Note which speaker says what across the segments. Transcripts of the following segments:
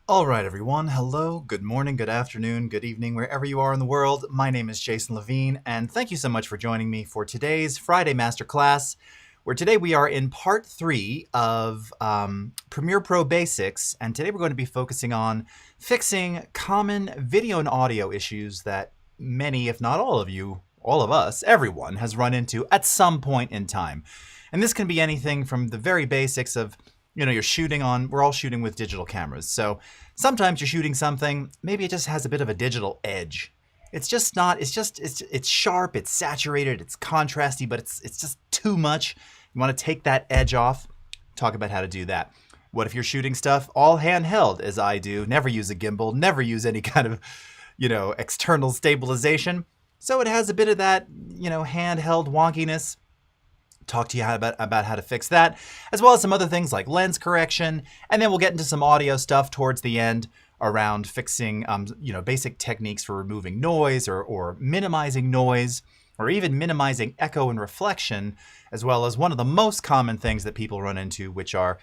Speaker 1: All right, everyone. Hello, good morning, good afternoon, good evening, wherever you are in the world. My name is Jason Levine, and thank you so much for joining me for today's Friday Masterclass, where today we are in part 3 of Premiere Pro Basics, and today we're going to be focusing on fixing common video and audio issues that many, if not all of you, all of us, everyone has run into at some point in time. And this can be anything from the very basics of we're all shooting with digital cameras. So sometimes you're shooting something, maybe it just has a bit of a digital edge. It's just not, it's sharp, it's saturated, it's contrasty, but it's just too much. You want to take that edge off, talk about how to do that. What if you're shooting stuff all handheld, as I do, never use a gimbal, never use any kind of, external stabilization. So it has a bit of that, handheld wonkiness. Talk to you about how to fix that, as well as some other things like lens correction, and then we'll get into some audio stuff towards the end around fixing, basic techniques for removing noise or minimizing noise, or even minimizing echo and reflection, as well as one of the most common things that people run into, which are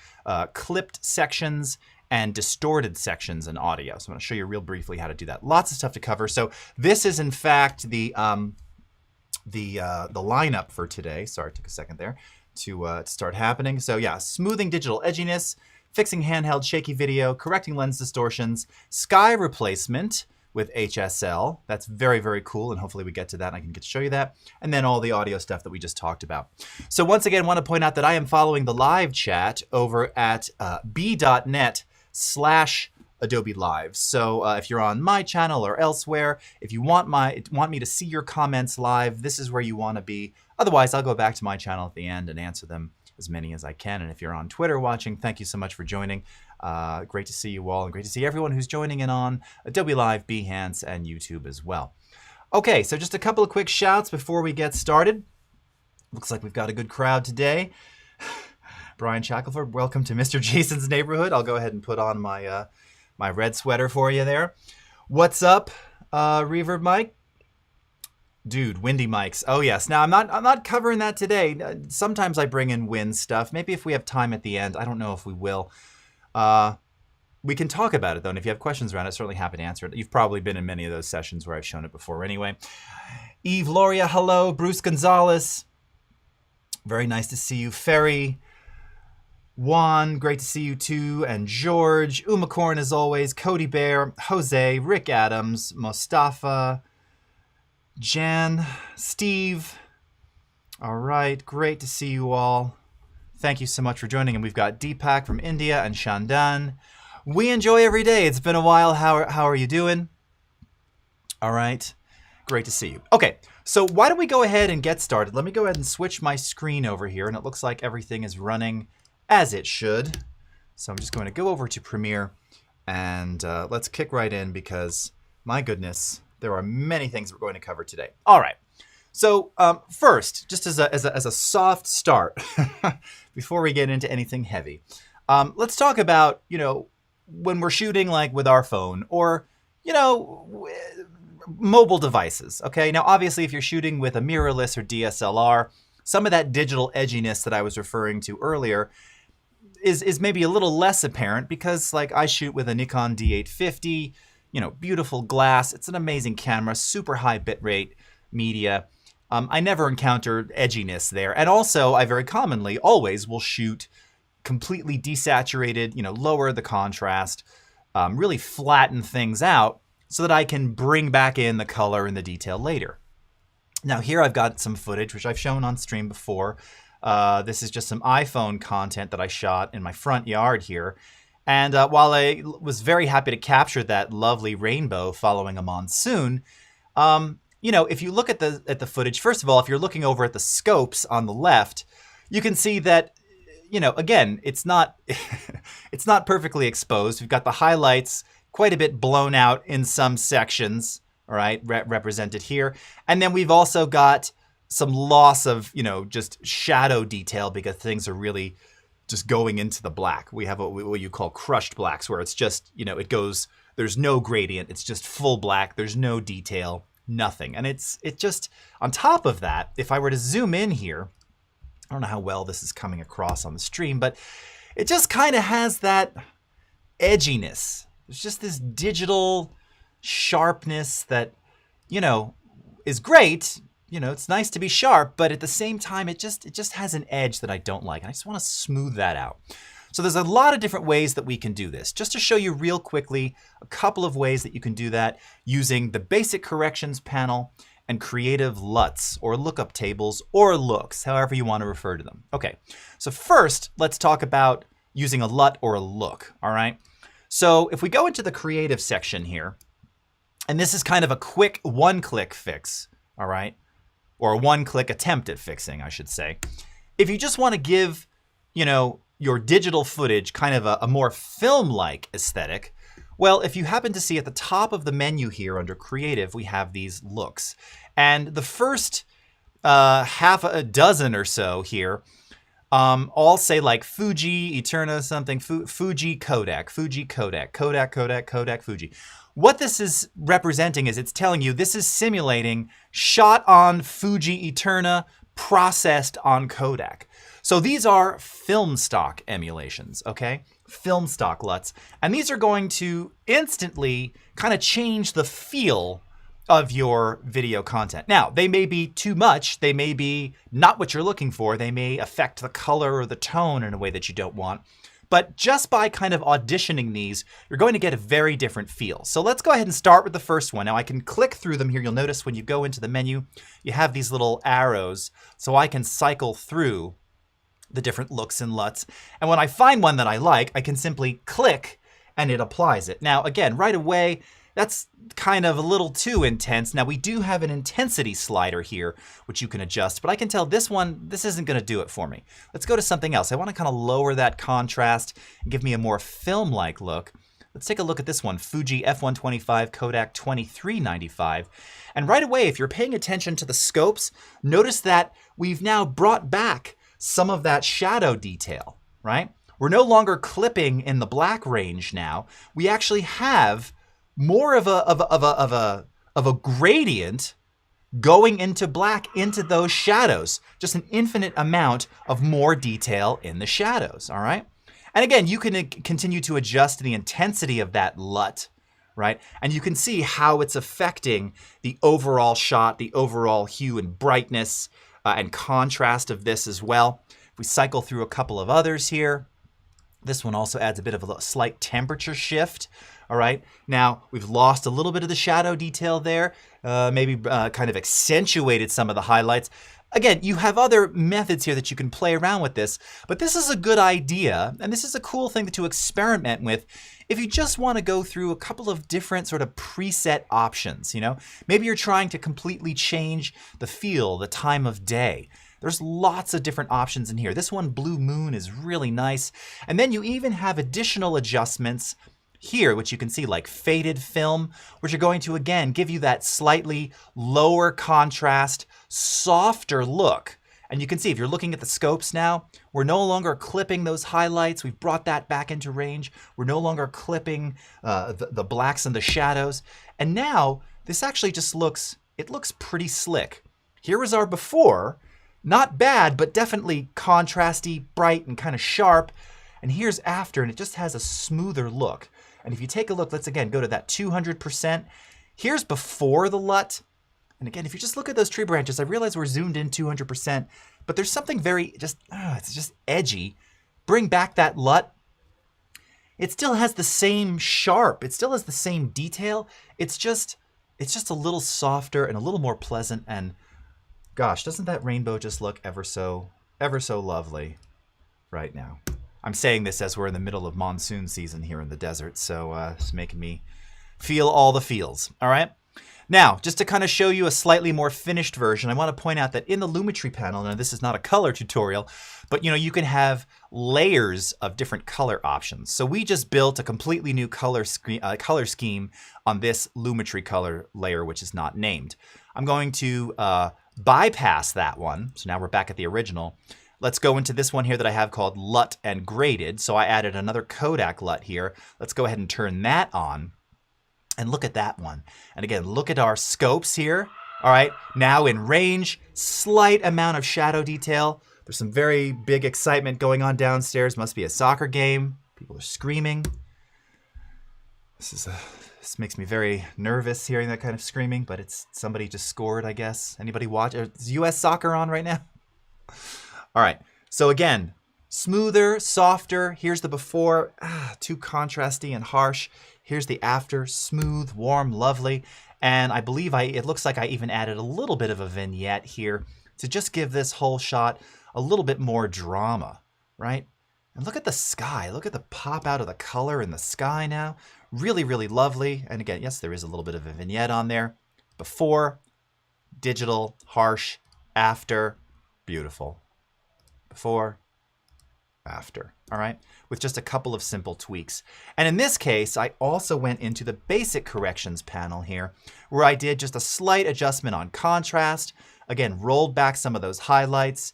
Speaker 1: clipped sections and distorted sections in audio. So I'm going to show you real briefly how to do that. Lots of stuff to cover. So this is in fact the lineup for today. Sorry, it took a second there to start happening. So yeah, smoothing digital edginess, fixing handheld shaky video, correcting lens distortions, sky replacement with HSL. That's very, very cool, and hopefully we get to that and I can get to show you that. And then all the audio stuff that we just talked about. So once again, I want to point out that I am following the live chat over at b.net/Adobe Live. So if you're on my channel or elsewhere, if you want me to see your comments live, this is where you want to be. Otherwise, I'll go back to my channel at the end and answer them, as many as I can. And if you're on Twitter watching, thank you so much for joining. Great to see you all, and great to see everyone who's joining in on Adobe Live, Behance, and YouTube as well. Okay, so just a couple of quick shouts before we get started. Looks like we've got a good crowd today. Brian Shackelford, welcome to Mr. Jason's neighborhood. I'll go ahead and put on my my red sweater for you there. What's up, Reverb Mike? Dude, windy mics. Oh yes. Now I'm not covering that today. Sometimes I bring in wind stuff. Maybe if we have time at the end. I don't know if we will. We can talk about it though, and if you have questions around it, certainly happy to answer it. You've probably been in many of those sessions where I've shown it before anyway. Eve Loria, hello. Bruce Gonzalez, very nice to see you. Ferry, Juan, great to see you too, and George, Umacorn as always, Cody Bear, Jose, Rick Adams, Mustafa, Jan, Steve. All right, great to see you all. Thank you so much for joining, and we've got Deepak from India and Shandan. We enjoy every day. It's been a while. How are you doing? All right, great to see you. Okay, so why don't we go ahead and get started? Let me go ahead and switch my screen over here, and it looks like everything is running as it should. So I'm just going to go over to Premiere and let's kick right in because, my goodness, there are many things we're going to cover today. All right. So first, just as a soft start, before we get into anything heavy, let's talk about, when we're shooting like with our phone or, mobile devices. Okay. Now, obviously, if you're shooting with a mirrorless or DSLR, some of that digital edginess that I was referring to earlier is maybe a little less apparent because like I shoot with a Nikon D850, beautiful glass. It's an amazing camera, super high bitrate media. I never encountered edginess there. And also I very commonly always will shoot completely desaturated, lower the contrast, really flatten things out so that I can bring back in the color and the detail later. Now here I've got some footage, which I've shown on stream before. This is just some iPhone content that I shot in my front yard here. And while I was very happy to capture that lovely rainbow following a monsoon, if you look at the footage, first of all, if you're looking over at the scopes on the left, you can see that, again, it's not it's not perfectly exposed. We've got the highlights quite a bit blown out in some sections, all right, represented here. And then we've also got some loss of, just shadow detail because things are really just going into the black. We have what you call crushed blacks, where it's just, it goes, there's no gradient. It's just full black. There's no detail, nothing. And it just, on top of that, if I were to zoom in here, I don't know how well this is coming across on the stream, but it just kind of has that edginess, There's just this digital sharpness that, you know, is great. You know, it's nice to be sharp, but at the same time, it just has an edge that I don't like. I just want to smooth that out. So there's a lot of different ways that we can do this. Just to show you real quickly, a couple of ways that you can do that using the basic corrections panel and creative LUTs, or lookup tables, or looks, however you want to refer to them. Okay, so first, let's talk about using a LUT or a look, all right? So if we go into the creative section here, and this is kind of a quick one-click fix, all right? Or a one-click attempt at fixing, I should say. If you just want to give, you know, your digital footage kind of a more film-like aesthetic, well, if you happen to see at the top of the menu here under Creative, we have these looks. And the first half a dozen or so here all say like Fuji, Eterna something, Fuji, Kodak, Fuji, Kodak, Kodak, Kodak, Kodak, Fuji. What this is representing is it's telling you this is simulating shot on Fuji Eterna, processed on Kodak. So these are film stock emulations, okay? Film stock LUTs. And these are going to instantly kind of change the feel of your video content. Now, they may be too much. They may be not what you're looking for. They may affect the color or the tone in a way that you don't want. But just by kind of auditioning these, you're going to get a very different feel. So let's go ahead and start with the first one. Now I can click through them here. You'll notice when you go into the menu, you have these little arrows. So I can cycle through the different looks and LUTs. And when I find one that I like, I can simply click and it applies it. Now, again, right away, that's kind of a little too intense. Now we do have an intensity slider here, which you can adjust, but I can tell this isn't gonna do it for me. Let's go to something else. I wanna kind of lower that contrast and give me a more film-like look. Let's take a look at this one, Fuji F125 Kodak 2395. And right away, if you're paying attention to the scopes, notice that we've now brought back some of that shadow detail, right? We're no longer clipping in the black range now. We actually have more of a gradient going into black into those shadows. Just an infinite amount of more detail in the shadows, all right? And again, you can continue to adjust the intensity of that LUT, right? And you can see how it's affecting the overall shot, the overall hue and brightness and contrast of this as well. If we cycle through a couple of others here, this one also adds a bit of a slight temperature shift. All right, now we've lost a little bit of the shadow detail there, maybe kind of accentuated some of the highlights. Again, you have other methods here that you can play around with this, but this is a good idea, and this is a cool thing to experiment with if you just want to go through a couple of different sort of preset options, you know? Maybe you're trying to completely change the feel, the time of day. There's lots of different options in here. This one, Blue Moon, is really nice. And then you even have additional adjustments here, which you can see like faded film, which are going to, again, give you that slightly lower contrast, softer look. And you can see if you're looking at the scopes now, we're no longer clipping those highlights. We've brought that back into range. We're no longer clipping the blacks and the shadows. And now this actually just looks pretty slick. Here was our before. Not bad, but definitely contrasty, bright, and kind of sharp. And here's after, and it just has a smoother look. And if you take a look, let's again go to that 200%. Here's before the LUT. And again, if you just look at those tree branches, I realize we're zoomed in 200%, but there's something very it's just edgy. Bring back that LUT. It still has the same sharp. It still has the same detail. It's just a little softer and a little more pleasant. And gosh, doesn't that rainbow just look ever so lovely right now? I'm saying this as we're in the middle of monsoon season here in the desert, so it's making me feel all the feels, all right? Now, just to kind of show you a slightly more finished version, I want to point out that in the Lumetri panel, now this is not a color tutorial, but you know, you can have layers of different color options. So we just built a completely new color scheme on this Lumetri color layer, which is not named. I'm going to bypass that one, so now we're back at the original. Let's go into this one here that I have called LUT and Graded. So I added another Kodak LUT here. Let's go ahead and turn that on and look at that one. And again, look at our scopes here. All right, now in range, slight amount of shadow detail. There's some very big excitement going on downstairs. Must be a soccer game. People are screaming. This makes me very nervous hearing that kind of screaming, but it's somebody just scored, I guess. Anybody watch? Is U.S. soccer on right now? All right. So again, smoother, softer. Here's the before, too contrasty and harsh. Here's the after, smooth, warm, lovely. And I believe it looks like I even added a little bit of a vignette here to just give this whole shot a little bit more drama, right? And look at the sky. Look at the pop out of the color in the sky now. Really, really lovely. And again, yes, there is a little bit of a vignette on there. Before, digital, harsh, after, beautiful. Before, after, all right? With just a couple of simple tweaks. And in this case, I also went into the basic corrections panel here, where I did just a slight adjustment on contrast. Again, rolled back some of those highlights,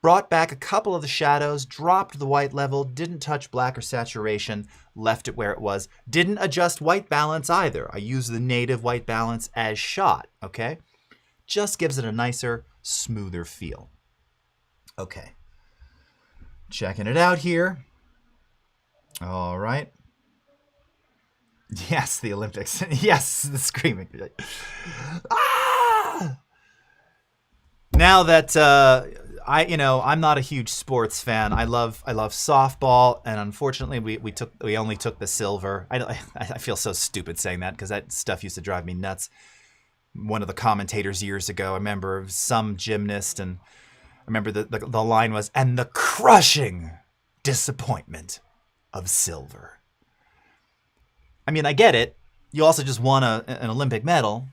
Speaker 1: brought back a couple of the shadows, dropped the white level, didn't touch black or saturation, left it where it was. Didn't adjust white balance either. I used the native white balance as shot, okay? Just gives it a nicer, smoother feel. Okay. Checking it out here. All right. Yes, the Olympics. Yes, the screaming. Ah! Now that I'm not a huge sports fan. I love softball, and unfortunately, we only took the silver. I feel so stupid saying that because that stuff used to drive me nuts. One of the commentators years ago, I remember some gymnast, and I remember the line was, "And the crushing disappointment of silver." I mean, I get it. You also just won an Olympic medal.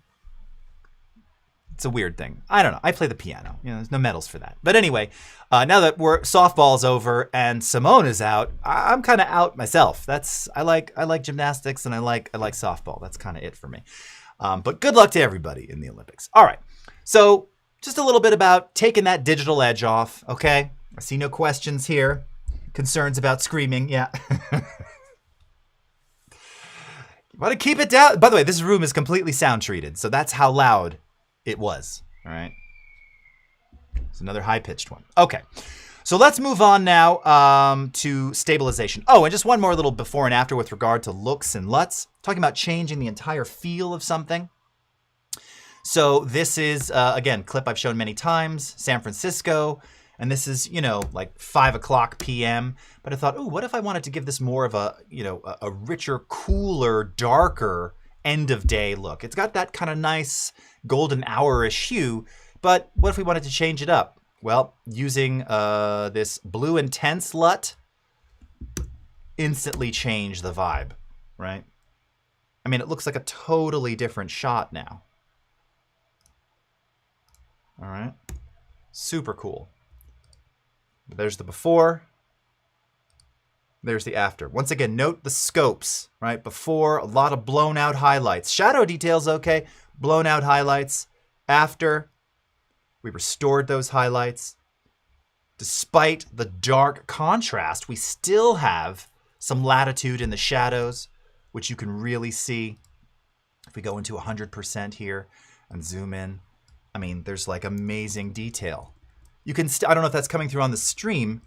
Speaker 1: It's a weird thing. I don't know. I play the piano. There's no medals for that. But anyway, now that softball's over and Simone is out, I'm kind of out myself. I like gymnastics and I like softball. That's kind of it for me. But good luck to everybody in the Olympics. All right. So just a little bit about taking that digital edge off. Okay. I see no questions here. Concerns about screaming. Yeah. You want to keep it down. By the way, this room is completely sound treated. So that's how loud it was. All right. It's another high-pitched one. Okay. So let's move on now to stabilization. Oh, and just one more little before and after with regard to looks and LUTs. Talking about changing the entire feel of something. So this is, again, clip I've shown many times, San Francisco. And this is, like 5 o'clock p.m. But I thought, oh, what if I wanted to give this more of a, a richer, cooler, darker end of day look? It's got that kind of nice golden hour-ish hue, but what if we wanted to change it up? Well, using this blue intense LUT, instantly change the vibe, right? I mean, it looks like a totally different shot now. All right, super cool. There's the before. There's the after. Once again, note the scopes, right? Before, a lot of blown out highlights. Shadow details, okay. Blown out highlights. After, we restored those highlights. Despite the dark contrast, we still have some latitude in the shadows, which you can really see. If we go into 100% here and zoom in, I mean, there's like amazing detail. You can, I don't know if that's coming through on the stream.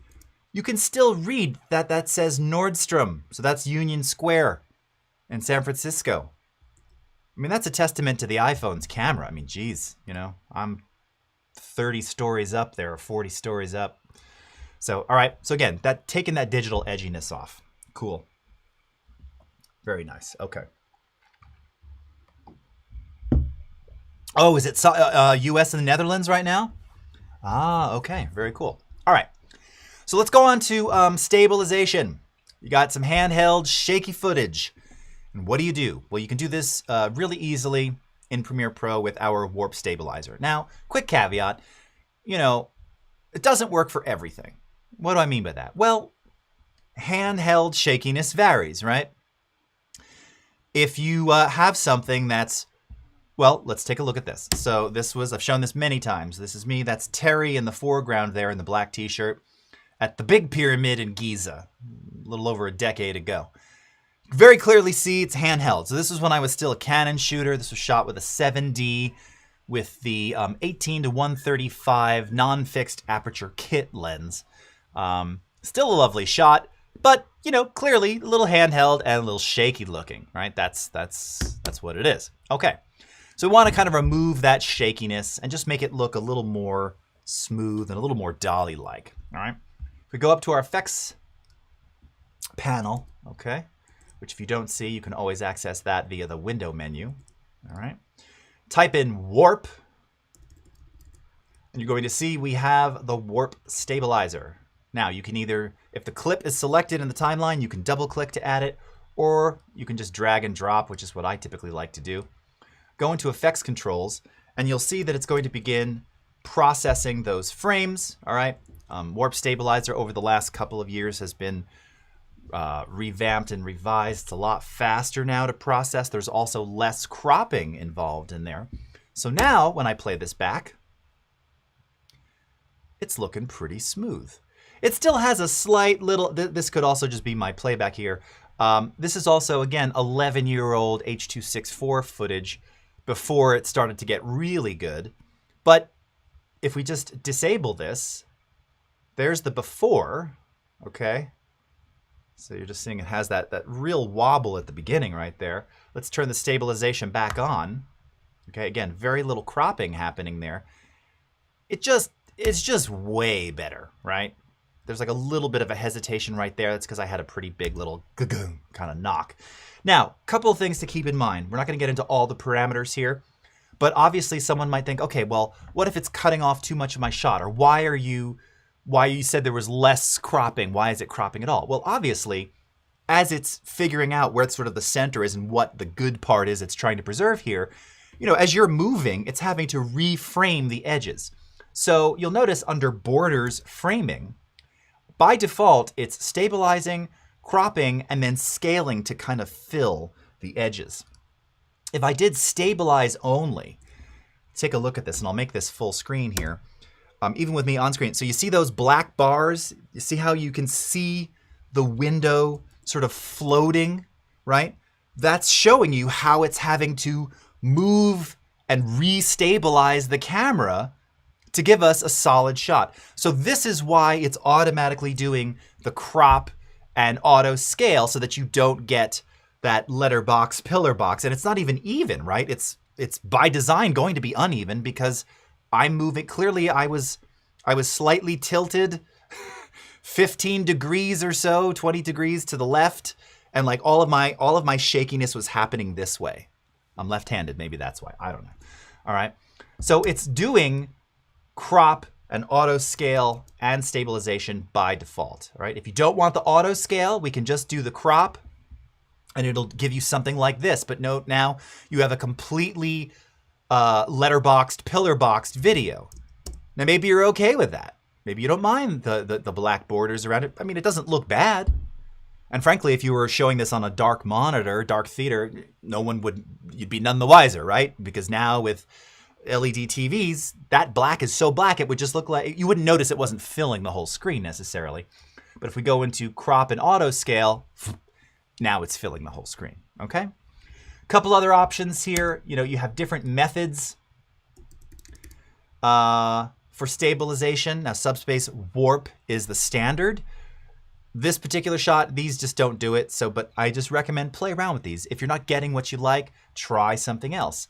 Speaker 1: You can still read that says Nordstrom. So that's Union Square in San Francisco. I mean, that's a testament to the iPhone's camera. I mean, geez, I'm 30 stories up there or 40 stories up. So, all right. So again, taking that digital edginess off. Cool. Very nice. Okay. Oh, is it US and the Netherlands right now? Ah, okay. Very cool. All right. So let's go on to stabilization. You got some handheld shaky footage. And what do? Well, you can do this really easily in Premiere Pro with our warp stabilizer. Now, quick caveat, it doesn't work for everything. What do I mean by that? Well, handheld shakiness varies, right? If you have something that's, well, let's take a look at this. So I've shown this many times. This is me. That's Terry in the foreground there in the black t-shirt at the Big Pyramid in Giza, a little over a decade ago. Very clearly see it's handheld. So this was when I was still a Canon shooter. This was shot with a 7D with the 18-135 non-fixed aperture kit lens. Still a lovely shot, but you know, clearly a little handheld and a little shaky looking, right? That's what it is. Okay, so we want to kind of remove that shakiness and just make it look a little more smooth and a little more dolly-like, all right? If we go up to our effects panel, okay, which if you don't see, you can always access that via the window menu, all right? Type in warp, and you're going to see we have the warp stabilizer. Now you can either, if the clip is selected in the timeline, you can double click to add it, or you can just drag and drop, which is what I typically like to do. Go into effects controls, and you'll see that it's going to begin processing those frames, all right? Warp stabilizer over the last couple of years has been revamped and revised. It's a lot faster now to process. There's also less cropping involved in there. So now when I play this back, it's looking pretty smooth. It still has a slight little, this could also just be my playback here. This is also, again, 11-year-old H.264 footage before it started to get really good. But if we just disable this, there's the before, okay? So you're just seeing it has that real wobble at the beginning right there. Let's turn the stabilization back on. Okay, again, very little cropping happening there. It's just way better, right? There's like a little bit of a hesitation right there. That's because I had a pretty big little kind of knock. Now, a couple of things to keep in mind. We're not going to get into all the parameters here, but obviously someone might think, okay, well, what if it's cutting off too much of my shot? Or why you said there was less cropping? Why is it cropping at all? Well, obviously, as it's figuring out where sort of the center is and what the good part is it's trying to preserve here, you know, as you're moving, it's having to reframe the edges. So you'll notice under borders framing, by default, it's stabilizing, cropping, and then scaling to kind of fill the edges. If I did stabilize only, take a look at this, and I'll make this full screen here, even with me on screen. So you see those black bars? You see how you can see the window sort of floating, right? That's showing you how it's having to move and restabilize the camera to give us a solid shot. So this is why it's automatically doing the crop and auto scale so that you don't get that letterbox, pillar box. And it's not even even, right? It's by design going to be uneven because I'm moving. Clearly I was slightly tilted 15 degrees or so, 20 degrees to the left. And like all of my shakiness was happening this way. I'm left-handed, maybe that's why, I don't know. All right, so it's doing crop and auto scale and stabilization by default. All right, if you don't want the auto scale, we can just do the crop and it'll give you something like this. But note now you have a completely letterboxed, pillar boxed video. Now maybe you're okay with that. Maybe you don't mind the black borders around it. I mean, it doesn't look bad. And frankly, if you were showing this on a dark monitor, dark theater, you'd be none the wiser, right? Because now with LED TVs, that black is so black it would just look like, you wouldn't notice it wasn't filling the whole screen necessarily. But if we go into crop and auto scale, now it's filling the whole screen, okay? Couple other options here. You know, you have different methods for stabilization. Now, subspace warp is the standard. This particular shot, these just don't do it. But I just recommend play around with these. If you're not getting what you like, try something else.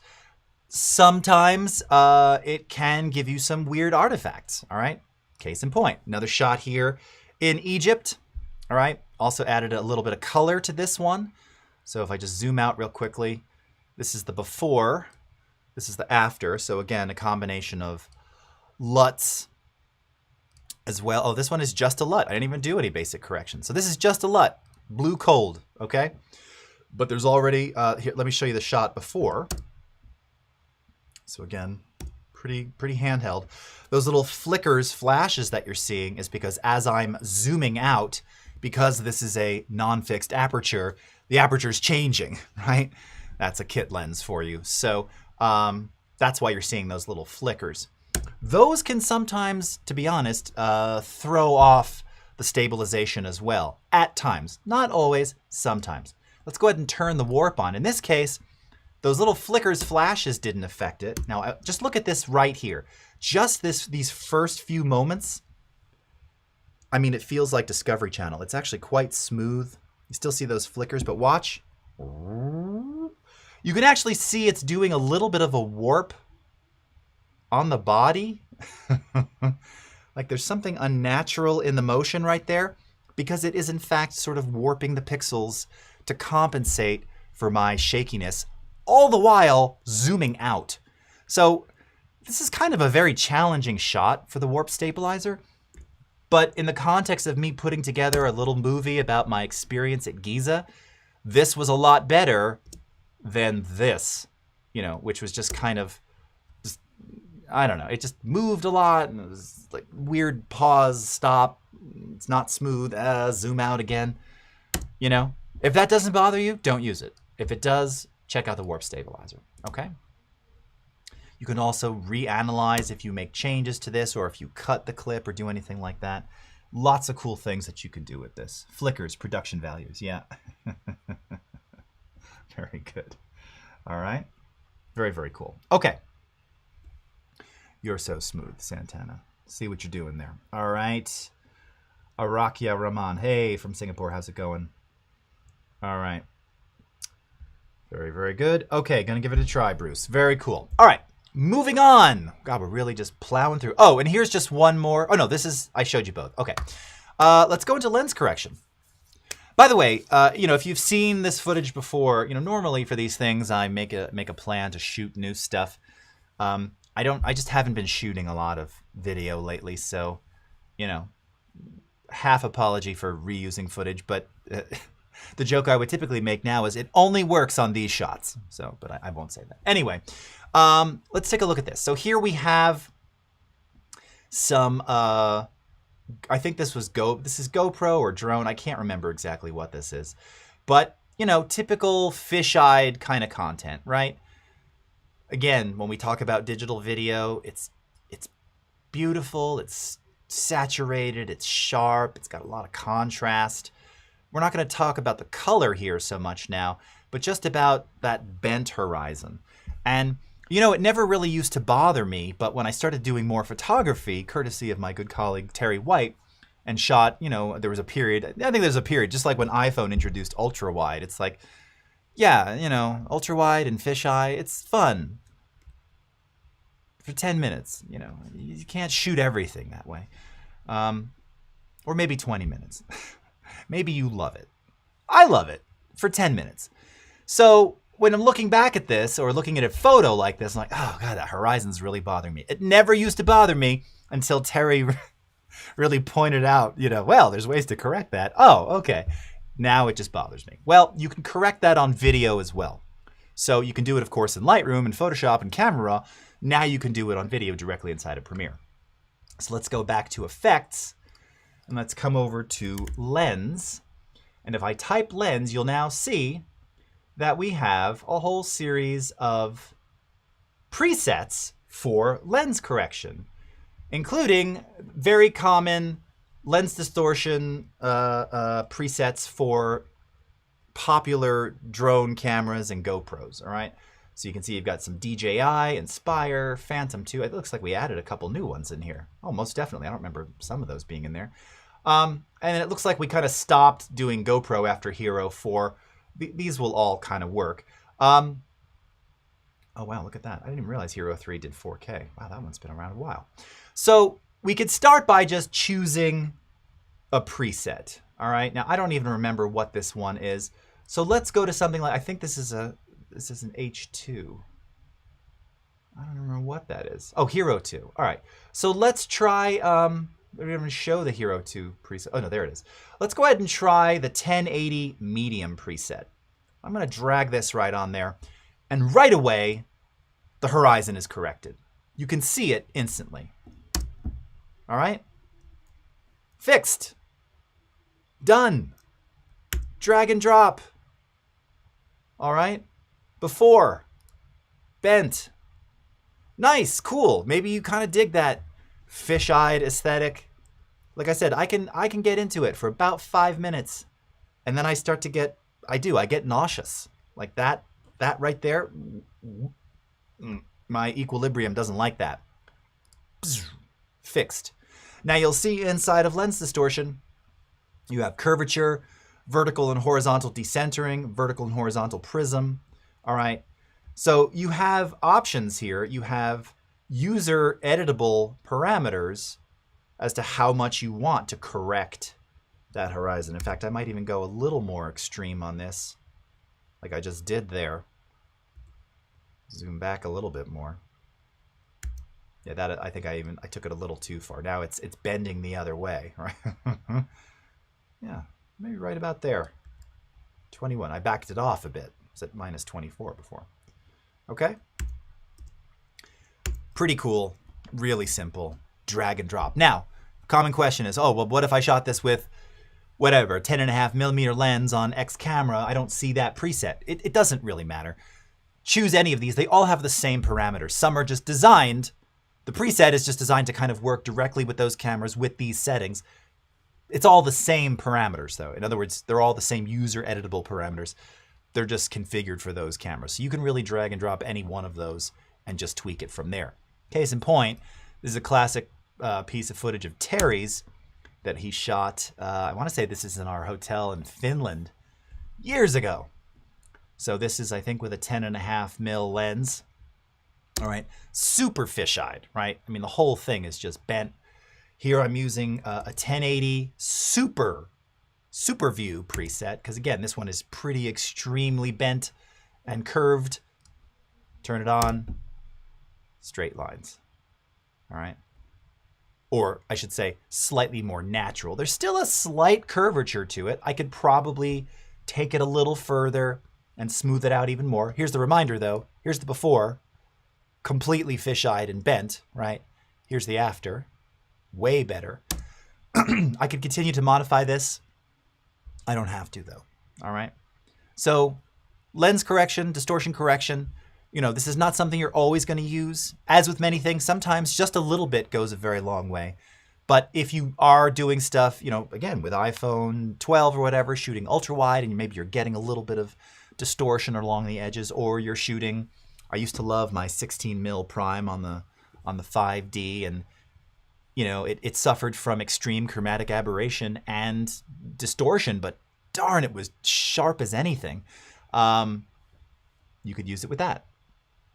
Speaker 1: Sometimes it can give you some weird artifacts, all right? Case in point, another shot here in Egypt, all right? Also added a little bit of color to this one. So if I just zoom out real quickly, this is the before, this is the after. So again, a combination of LUTs as well. Oh, this one is just a LUT. I didn't even do any basic corrections. So this is just a LUT, blue cold, okay? But there's already, here, let me show you the shot before. So again, pretty handheld. Those little flickers, flashes that you're seeing is because as I'm zooming out, because this is a non-fixed aperture, the aperture is changing, right? That's a kit lens for you. So that's why you're seeing those little flickers. Those can sometimes, to be honest, throw off the stabilization as well. At times, not always, sometimes. Let's go ahead and turn the warp on. In this case, those little flickers, flashes didn't affect it. Now, just look at this right here. Just these first few moments, I mean, it feels like Discovery Channel. It's actually quite smooth. You still see those flickers, but watch. You can actually see it's doing a little bit of a warp on the body. Like there's something unnatural in the motion right there because it is in fact sort of warping the pixels to compensate for my shakiness, all the while zooming out. So this is kind of a very challenging shot for the warp stabilizer. But in the context of me putting together a little movie about my experience at Giza, this was a lot better than this, you know, which was just kind of, just, I don't know, it just moved a lot and it was like weird pause, stop, it's not smooth, zoom out again, you know. If that doesn't bother you, don't use it. If it does, check out the warp stabilizer, okay? You can also reanalyze if you make changes to this or if you cut the clip or do anything like that. Lots of cool things that you can do with this. Flickers, production values, yeah. Very good. All right. Very, very cool. Okay. You're so smooth, Santana. See what you're doing there. All right. Arakia Rahman. Hey, from Singapore. How's it going? All right. Very, very good. Okay, gonna give it a try, Bruce. Very cool. All right. Moving on. God, we're really just plowing through. Oh, and here's just one more. Oh, no, this is, I showed you both. Okay. Let's go into lens correction. By the way, you know, if you've seen this footage before, you know, normally for these things, I make a plan to shoot new stuff. I just haven't been shooting a lot of video lately. So, you know, half apology for reusing footage, but the joke I would typically make now is it only works on these shots. So, but I won't say that. Anyway, let's take a look at this. So here we have some, I think this is GoPro or drone. I can't remember exactly what this is, but you know, typical fish-eyed kind of content, right? Again, when we talk about digital video, it's beautiful, it's saturated, it's sharp, it's got a lot of contrast. We're not going to talk about the color here so much now, but just about that bent horizon. And you know, it never really used to bother me, but when I started doing more photography, courtesy of my good colleague Terry White, and shot, you know, there was a period, I think there's a period, just like when iPhone introduced ultra wide. It's like, yeah, you know, ultra wide and fisheye, it's fun. For 10 minutes, you know, you can't shoot everything that way. Or maybe 20 minutes. Maybe you love it. I love it for 10 minutes. So when I'm looking back at this or looking at a photo like this, I'm like, oh God, that horizon's really bothering me. It never used to bother me until Terry really pointed out, you know, well, there's ways to correct that. Oh, okay. Now it just bothers me. Well, you can correct that on video as well. So you can do it, of course, in Lightroom and Photoshop and Camera Raw. Now you can do it on video directly inside of Premiere. So let's go back to Effects and let's come over to Lens. And if I type Lens, you'll now see that we have a whole series of presets for lens correction, including very common lens distortion presets for popular drone cameras and GoPros, all right? So you can see you've got some DJI, Inspire, Phantom 2. It looks like we added a couple new ones in here. Oh, most definitely. I don't remember some of those being in there. And it looks like we kind of stopped doing GoPro after Hero 4. These will all kind of work. Oh, wow, look at that. I didn't even realize Hero 3 did 4K. Wow, that one's been around a while. So we could start by just choosing a preset. All right, now I don't even remember what this one is. So let's go to something like, I think this is an H2. I don't remember what that is. Oh, Hero 2. All right, so let's try, we're going to show the Hero 2 preset. Oh, no, there it is. Let's go ahead and try the 1080 medium preset. I'm going to drag this right on there. And right away, the horizon is corrected. You can see it instantly. All right? Fixed. Done. Drag and drop. All right? Before. Bent. Nice, cool. Maybe you kind of dig that fish-eyed aesthetic. Like I said, I can get into it for about 5 minutes. And then I start to get, I get nauseous. Like that right there, my equilibrium doesn't like that. Fixed. Now you'll see inside of lens distortion, you have curvature, vertical and horizontal decentering, vertical and horizontal prism. All right. So you have options here. You have user editable parameters as to how much you want to correct that horizon. In fact, I might even go a little more extreme on this, like I just did there. Zoom back a little bit more. Yeah, that I think I took it a little too far. Now it's bending the other way, right? Yeah, maybe right about there. 21. I backed it off a bit. It's at minus 24 before. Okay. Pretty cool. Really simple. Drag and drop. Now, common question is, oh, well, what if I shot this with whatever, 10.5mm lens on X camera? I don't see that preset. It doesn't really matter. Choose any of these. They all have the same parameters. Some are just designed. The preset is just designed to kind of work directly with those cameras with these settings. It's all the same parameters, though. In other words, they're all the same user editable parameters. They're just configured for those cameras. So you can really drag and drop any one of those and just tweak it from there. Case in point, this is a classic piece of footage of Terry's that he shot. I want to say this is in our hotel in Finland years ago. So this is, I think, with a 10.5mm lens. All right, super fisheyed, right? I mean, the whole thing is just bent. Here I'm using a 1080 super view preset, because again, this one is pretty extremely bent and curved. Turn it on, straight lines, all right? Or I should say slightly more natural. There's still a slight curvature to it. I could probably take it a little further and smooth it out even more. Here's the reminder though. Here's the before, completely fisheyed and bent, right? Here's the after, way better. I could continue to modify this. I don't have to though, all right? So lens correction, distortion correction, you know, this is not something you're always going to use. As with many things, sometimes just a little bit goes a very long way. But if you are doing stuff, you know, again, with iPhone 12 or whatever, shooting ultra wide, and maybe you're getting a little bit of distortion along the edges, or you're shooting, I used to love my 16mm prime on the 5D, and you know, it suffered from extreme chromatic aberration and distortion, but darn, it was sharp as anything. You could use it with that,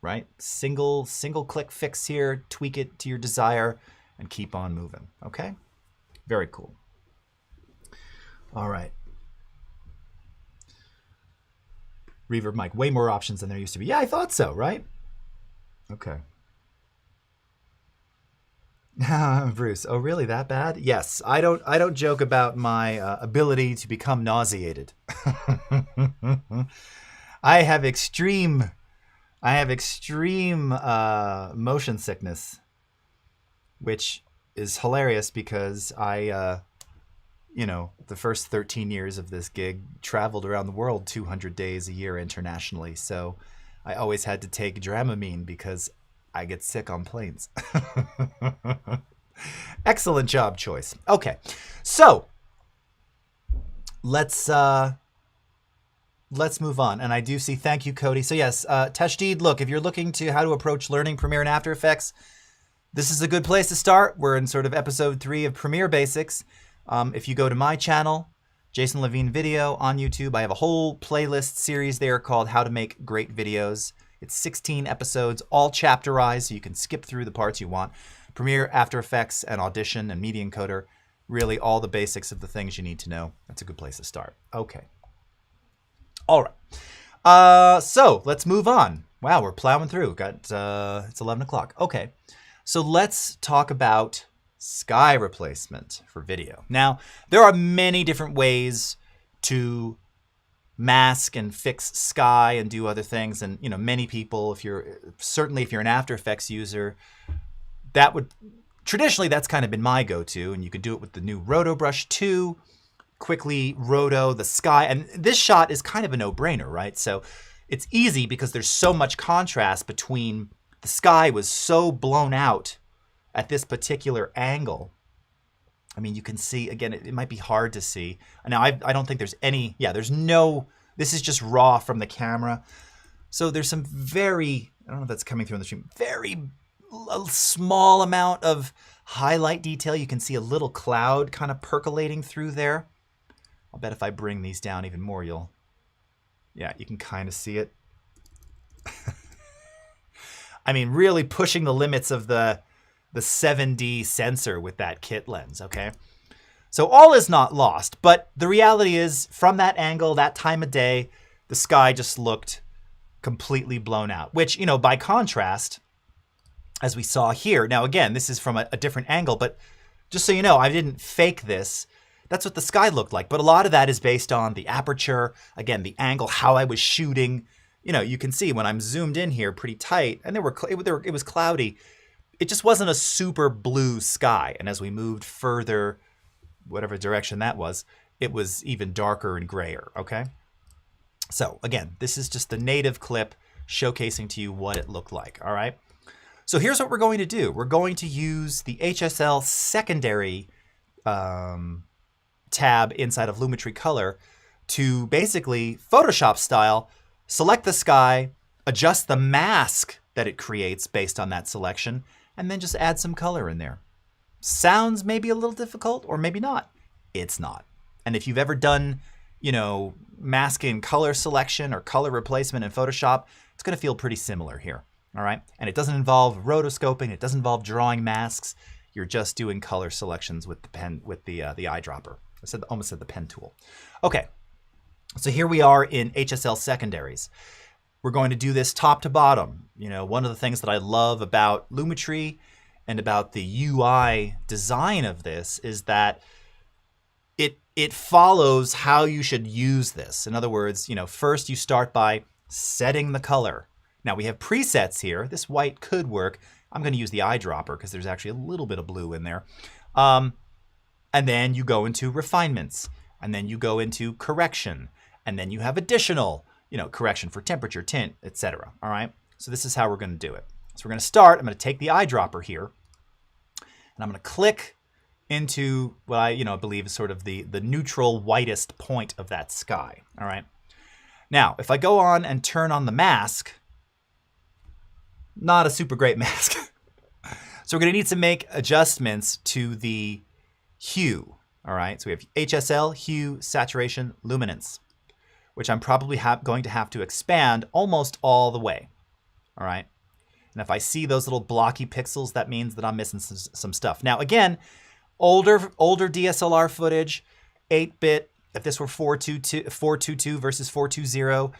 Speaker 1: right? Single click fix here, tweak it to your desire, and keep on moving, okay? Very cool. All right. Reverb mic, way more options than there used to be. Yeah, I thought so, right? Okay. Bruce, oh really, that bad? Yes, I don't joke about my ability to become nauseated. I have extreme motion sickness, which is hilarious because I you know, the first 13 years of this gig traveled around the world 200 days a year internationally, so I always had to take Dramamine because I get sick on planes. Excellent job choice. Okay, so let's move on. And I do see, thank you, Cody. So yes, Tashdid, look, if you're looking to how to approach learning Premiere and After Effects, this is a good place to start. We're in sort of episode 3 of Premiere Basics. If you go to my channel, Jason Levine Video on YouTube, I have a whole playlist series there called How to Make Great Videos. It's 16 episodes, all chapterized, so you can skip through the parts you want. Premiere, After Effects, and Audition, and Media Encoder. Really all the basics of the things you need to know. That's a good place to start. Okay. All right. So let's move on. Wow, we're plowing through. It's 11 o'clock. Okay. So let's talk about sky replacement for video. Now, there are many different ways to mask and fix sky and do other things, and you know, many people, if you're an After Effects user, that would traditionally, that's kind of been my go-to, and you could do it with the new Roto Brush 2, quickly roto the sky, and this shot is kind of a no-brainer, right? So it's easy because there's so much contrast between the sky was so blown out at this particular angle. I mean, you can see, again, it might be hard to see. Now, I don't think there's any, there's no, this is just raw from the camera. So there's some very, I don't know if that's coming through on the stream, very a small amount of highlight detail. You can see a little cloud kind of percolating through there. I'll bet if I bring these down even more, yeah, you can kind of see it. I mean, really pushing the limits of the 7D sensor with that kit lens, okay? So all is not lost, but the reality is from that angle, that time of day, the sky just looked completely blown out, which, you know, by contrast, as we saw here, now again, this is from a different angle, but just so you know, I didn't fake this. That's what the sky looked like, but a lot of that is based on the aperture, again, the angle, how I was shooting. You know, you can see when I'm zoomed in here pretty tight, and it was cloudy. It just wasn't a super blue sky. And as we moved further, whatever direction that was, it was even darker and grayer, okay? So again, this is just the native clip showcasing to you what it looked like, all right? So here's what we're going to do. We're going to use the HSL secondary tab inside of Lumetri Color to basically Photoshop style select the sky, adjust the mask that it creates based on that selection, and then just add some color in there. Sounds maybe a little difficult, or maybe not. It's not. And if you've ever done, you know, masking color selection or color replacement in Photoshop, it's going to feel pretty similar here. All right. And it doesn't involve rotoscoping. It doesn't involve drawing masks. You're just doing color selections with the pen, with the eyedropper. Almost said the pen tool. Okay. So here we are in HSL secondaries. We're going to do this top to bottom. You know, one of the things that I love about Lumetri and about the UI design of this is that it follows how you should use this. In other words, you know, first you start by setting the color. Now we have presets here. This white could work. I'm going to use the eyedropper because there's actually a little bit of blue in there. And then you go into refinements, and then you go into correction, and then you have additional, you know, correction for temperature, tint, etc. All right. So this is how we're going to do it. So we're going to start. I'm going to take the eyedropper here, and I'm going to click into what I believe is sort of the neutral whitest point of that sky. All right. Now, if I go on and turn on the mask, not a super great mask. So we're going to need to make adjustments to the hue. All right. So we have HSL, hue, saturation, luminance, which I'm probably going to have to expand almost all the way. All right. And if I see those little blocky pixels, that means that I'm missing some stuff. Now, again, older DSLR footage, 8-bit, if this were 422 versus 420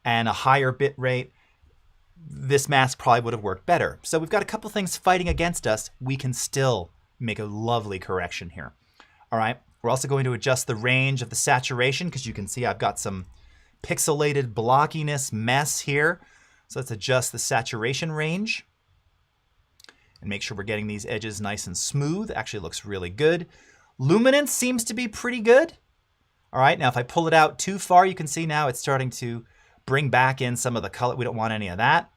Speaker 1: and a higher bit rate, this mask probably would have worked better. So we've got a couple things fighting against us. We can still make a lovely correction here. All right. We're also going to adjust the range of the saturation because you can see I've got some pixelated blockiness mess here. So let's adjust the saturation range and make sure we're getting these edges nice and smooth. Actually looks really good. Luminance seems to be pretty good. All right, now if I pull it out too far, you can see now it's starting to bring back in some of the color. We don't want any of that.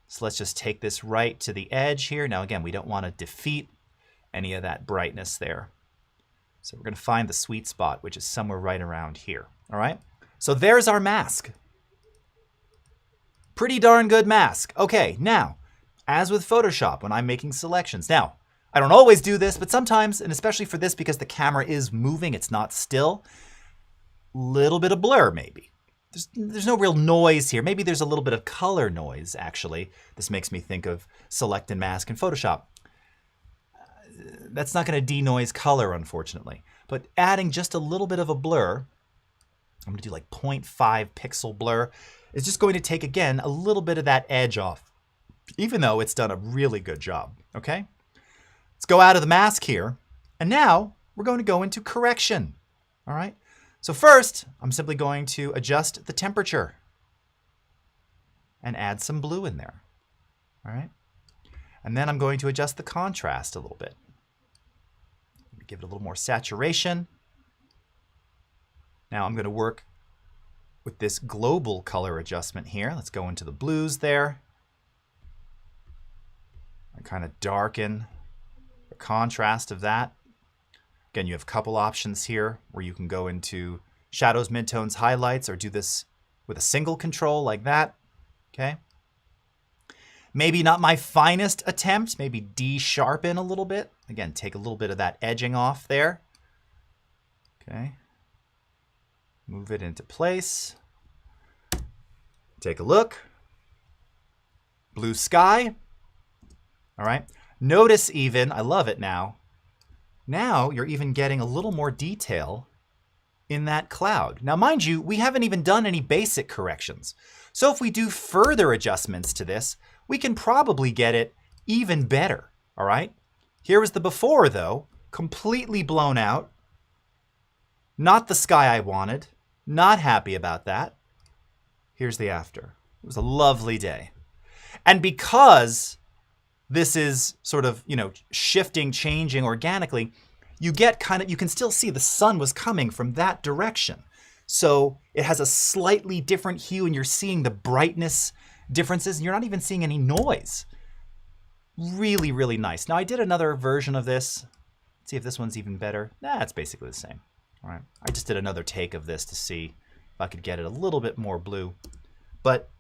Speaker 1: So let's just take this right to the edge here. Now again, we don't want to defeat any of that brightness there. So we're going to find the sweet spot, which is somewhere right around here. All right, so there's our mask. Pretty darn good mask. Okay, now, as with Photoshop, when I'm making selections. Now, I don't always do this, but sometimes, and especially for this because the camera is moving, it's not still, little bit of blur maybe. There's no real noise here. Maybe there's a little bit of color noise, actually. This makes me think of select and mask in Photoshop. That's not going to denoise color, unfortunately. But adding just a little bit of a blur, I'm going to do like 0.5 pixel blur, is just going to take, again, a little bit of that edge off, even though it's done a really good job, okay? Let's go out of the mask here, and now we're going to go into correction, all right? So first, I'm simply going to adjust the temperature and add some blue in there, all right? And then I'm going to adjust the contrast a little bit. Give it a little more saturation. Now I'm going to work with this global color adjustment here. Let's go into the blues there. And kind of darken the contrast of that. Again, you have a couple options here where you can go into shadows, midtones, highlights, or do this with a single control like that. Okay. Maybe not my finest attempt. Maybe de-sharpen a little bit. Again, take a little bit of that edging off there. Okay. Move it into place. Take a look. Blue sky. All right. Notice even, I love it now. Now you're even getting a little more detail in that cloud. Now, mind you, we haven't even done any basic corrections. So if we do further adjustments to this, we can probably get it even better, all right? Here is the before, though, completely blown out. Not the sky I wanted. Not happy about that. Here's the after. It was a lovely day. And because this is sort of, shifting, changing organically, you get you can still see the sun was coming from that direction. So it has a slightly different hue and you're seeing the brightness differences and you're not even seeing any noise. Really, really nice. Now I did another version of this. Let's see if this one's even better. Nah, it's basically the same. All right. I just did another take of this to see if I could get it a little bit more blue. But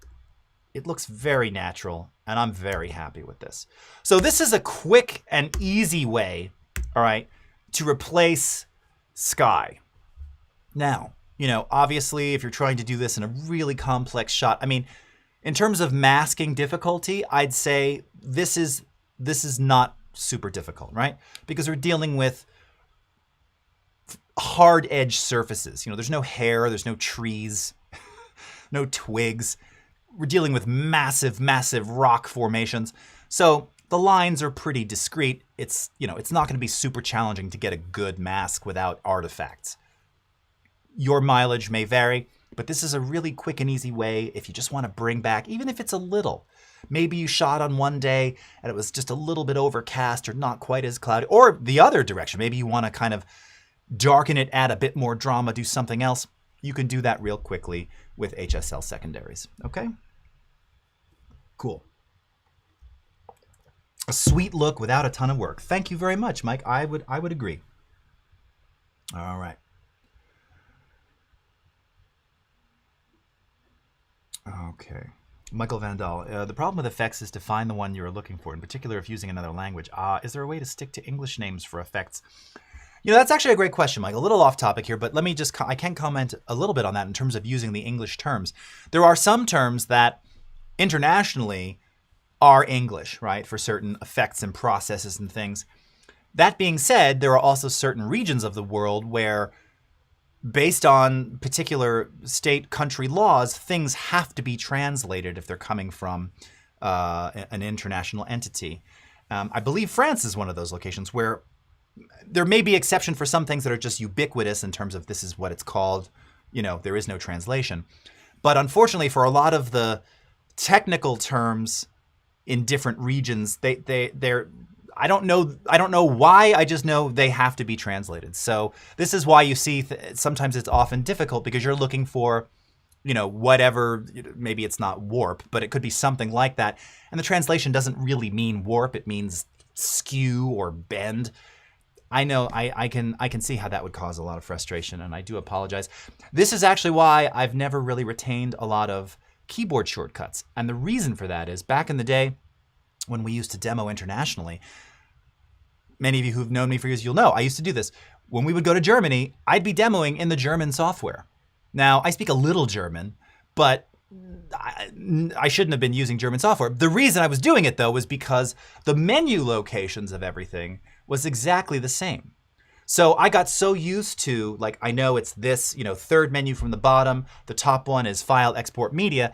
Speaker 1: it looks very natural and I'm very happy with this. So this is a quick and easy way, all right, to replace sky. Now, obviously if you're trying to do this in a really complex shot, I mean, in terms of masking difficulty, I'd say this is not super difficult, right? Because we're dealing with hard edge surfaces. There's no hair, there's no trees, no twigs. We're dealing with massive, massive rock formations. So the lines are pretty discrete. It's not going to be super challenging to get a good mask without artifacts. Your mileage may vary, but this is a really quick and easy way if you just want to bring back, even if it's a little. Maybe you shot on one day and it was just a little bit overcast or not quite as cloudy, or the other direction. Maybe you want to kind of darken it, add a bit more drama, do something else. You can do that real quickly with HSL secondaries, okay? Cool. A sweet look without a ton of work. Thank you very much, Mike. I would agree. All right. Okay. Michael Vandal, the problem with effects is to find the one you're looking for, in particular if using another language. Is there a way to stick to English names for effects? That's actually a great question, Mike. A little off topic here, but let me just, I can comment a little bit on that in terms of using the English terms. There are some terms that internationally are English, right, for certain effects and processes and things. That being said, there are also certain regions of the world where, based on particular state country laws, things have to be translated if they're coming from an international entity. I believe France is one of those locations where there may be exception for some things that are just ubiquitous in terms of this is what it's called. There is no translation. But unfortunately, for a lot of the technical terms in different regions, they're I don't know why, I just know they have to be translated. So this is why you see sometimes it's often difficult because you're looking for, whatever, maybe it's not warp, but it could be something like that. And the translation doesn't really mean warp, it means skew or bend. I know I can see how that would cause a lot of frustration, and I do apologize. This is actually why I've never really retained a lot of keyboard shortcuts. And the reason for that is back in the day when we used to demo internationally, many of you who've known me for years, you'll know I used to do this. When we would go to Germany, I'd be demoing in the German software. Now, I speak a little German, but I shouldn't have been using German software. The reason I was doing it, though, was because the menu locations of everything was exactly the same. So I got so used to, I know it's this, third menu from the bottom. The top one is File, Export, Media.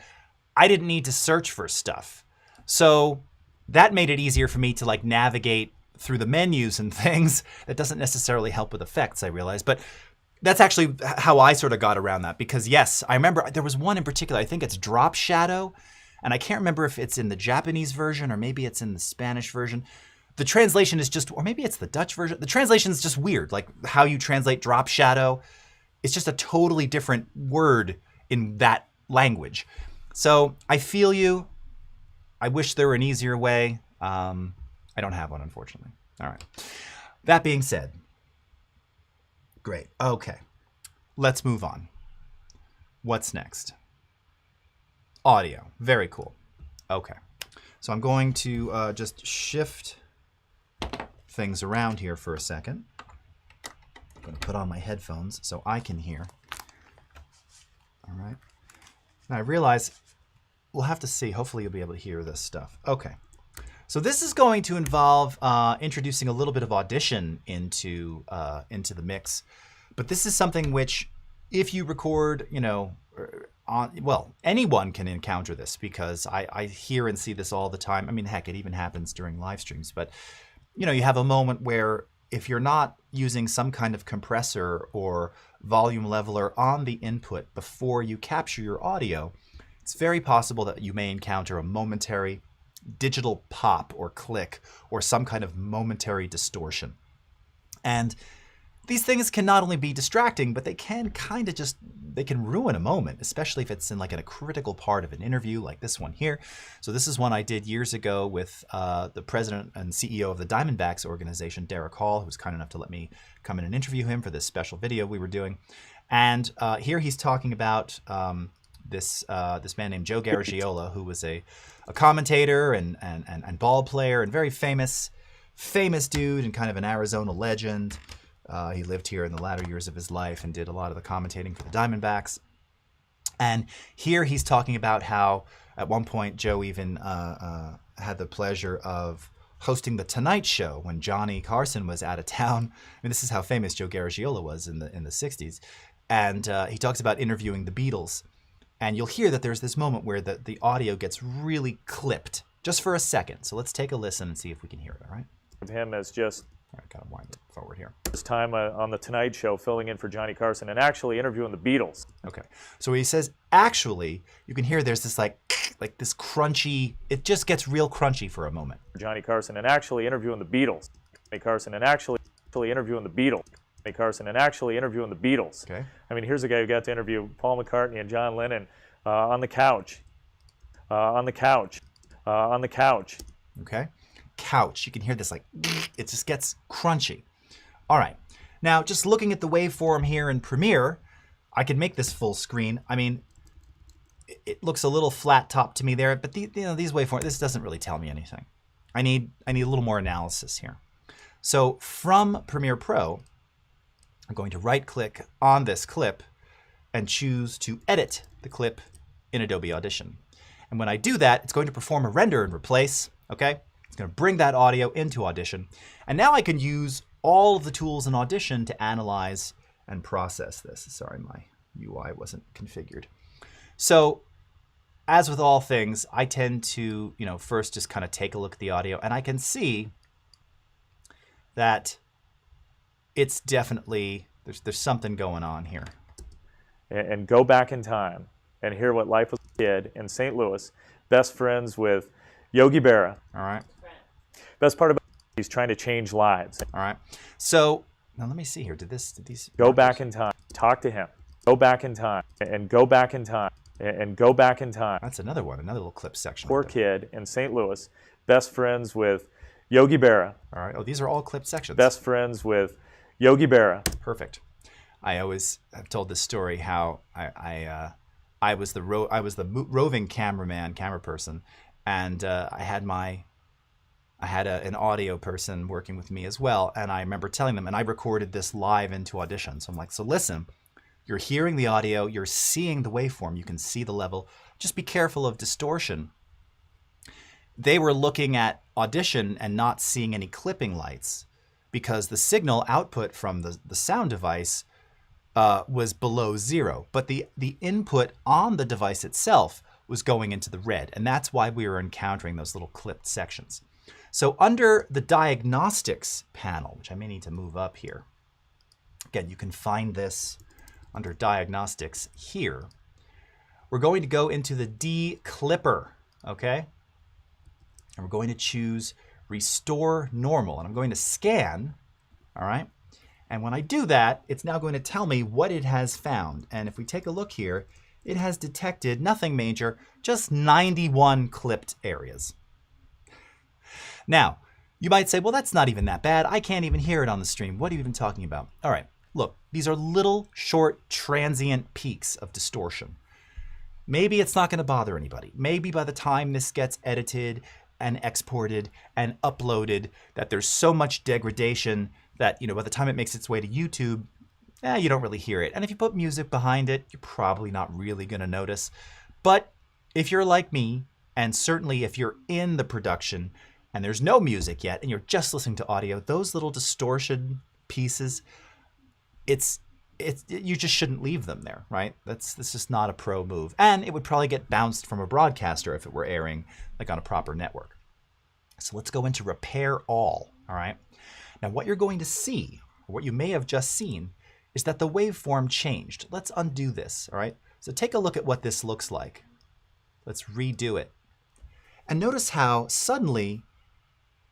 Speaker 1: I didn't need to search for stuff. So that made it easier for me to navigate through the menus and things. That doesn't necessarily help with effects, I realize. But that's actually how I sort of got around that. Because yes, I remember there was one in particular, I think it's Drop Shadow. And I can't remember if it's in the Japanese version or maybe it's in the Spanish version. The translation is just, or maybe it's the Dutch version. The translation is just weird. How you translate Drop Shadow. It's just a totally different word in that language. So I feel you. I wish there were an easier way. I don't have one, unfortunately. All right. That being said, great. Okay. Let's move on. What's next? Audio. Very cool. Okay. So I'm going to just shift things around here for a second. I'm going to put on my headphones so I can hear. All right. Now I realize we'll have to see. Hopefully you'll be able to hear this stuff. Okay. So this is going to involve introducing a little bit of Audition into the mix. But this is something which, if you record, you know, well, anyone can encounter this, because I hear and see this all the time. I mean, heck, it even happens during live streams. But, you know, you have a moment where if you're not using some kind of compressor or volume leveler on the input before you capture your audio, it's very possible that you may encounter a momentary digital pop or click or some kind of momentary distortion. And these things can not only be distracting, but they can kind of they can ruin a moment, especially if it's in a critical part of an interview like this one here. So this is one I did years ago with the president and CEO of the Diamondbacks organization, Derek Hall, who was kind enough to let me come in and interview him for this special video we were doing. And here he's talking about this man named Joe Garagiola, who was a commentator and ball player and very famous dude and kind of an Arizona legend. He lived here in the latter years of his life and did a lot of the commentating for the Diamondbacks. And here he's talking about how at one point Joe even had the pleasure of hosting the Tonight Show when Johnny Carson was out of town. I mean, this is how famous Joe Garagiola was in the 60s. And he talks about interviewing the Beatles. And you'll hear that there's this moment where the audio gets really clipped just for a second. So let's take a listen and see if we can hear it, all right?
Speaker 2: Him as just
Speaker 1: all right, gotta wind it forward here.
Speaker 2: his time on the Tonight Show filling in for Johnny Carson and actually interviewing the Beatles.
Speaker 1: Okay, so he says actually, you can hear there's this like this crunchy, it just gets real crunchy for a moment.
Speaker 2: Johnny Carson and actually interviewing the Beatles. Johnny Carson and actually interviewing the Beatles. Johnny Carson and actually interviewing the Beatles.
Speaker 1: Okay.
Speaker 2: I mean, here's a guy who got to interview Paul McCartney and John Lennon on the couch. On the couch.
Speaker 1: Okay. Couch. You can hear this it just gets crunchy. All right. Now, just looking at the waveform here in Premiere, I can make this full screen. I mean, it looks a little flat top to me there, but these waveforms, this doesn't really tell me anything. I need a little more analysis here. So from Premiere Pro, I'm going to right click on this clip and choose to edit the clip in Adobe Audition. And when I do that, it's going to perform a render and replace, okay? It's going to bring that audio into Audition. And now I can use all of the tools in Audition to analyze and process this. Sorry, my UI wasn't configured. So as with all things, I tend to, first just kind of take a look at the audio, and I can see that it's definitely, there's something going on here.
Speaker 2: And go back in time and hear what life was like a kid in St. Louis, best friends with Yogi Berra.
Speaker 1: All right.
Speaker 2: Best part about it, he's trying to change lives.
Speaker 1: All right. So now let me see here. Did these
Speaker 2: go back in time? Talk to him. Go back in time and go back in time and go back in time.
Speaker 1: That's another one. Another little clip section.
Speaker 2: Poor kid in St. Louis, best friends with Yogi Berra.
Speaker 1: All right. Oh, these are all clip sections.
Speaker 2: Best friends with Yogi Berra.
Speaker 1: Perfect. I always have told this story how I was the roving camera person, and I had an audio person working with me as well, and I remember telling them, and I recorded this live into Audition. So I'm like, so listen, you're hearing the audio, you're seeing the waveform, you can see the level. Just be careful of distortion. They were looking at Audition and not seeing any clipping lights because the signal output from the sound device was below 0, but the input on the device itself was going into the red, and that's why we were encountering those little clipped sections. So under the diagnostics panel, which I may need to move up here, again, you can find this under diagnostics here. We're going to go into the D-clipper, okay? And we're going to choose restore normal, and I'm going to scan, all right? And when I do that, it's now going to tell me what it has found. And if we take a look here, it has detected nothing major, just 91 clipped areas. Now, you might say, well, that's not even that bad. I can't even hear it on the stream. What are you even talking about? All right, look, these are little short transient peaks of distortion. Maybe it's not going to bother anybody. Maybe by the time this gets edited and exported and uploaded that there's so much degradation that, you know, by the time it makes its way to YouTube, you don't really hear it. And if you put music behind it, you're probably not really going to notice. But if you're like me, and certainly if you're in the production and there's no music yet and you're just listening to audio, those little distortion pieces, you just shouldn't leave them there, right? That's just not a pro move. And it would probably get bounced from a broadcaster if it were airing like on a proper network. So let's go into repair all right? Now what you're going to see, or what you may have just seen, is that the waveform changed. Let's undo this, all right? So take a look at what this looks like. Let's redo it. And notice how suddenly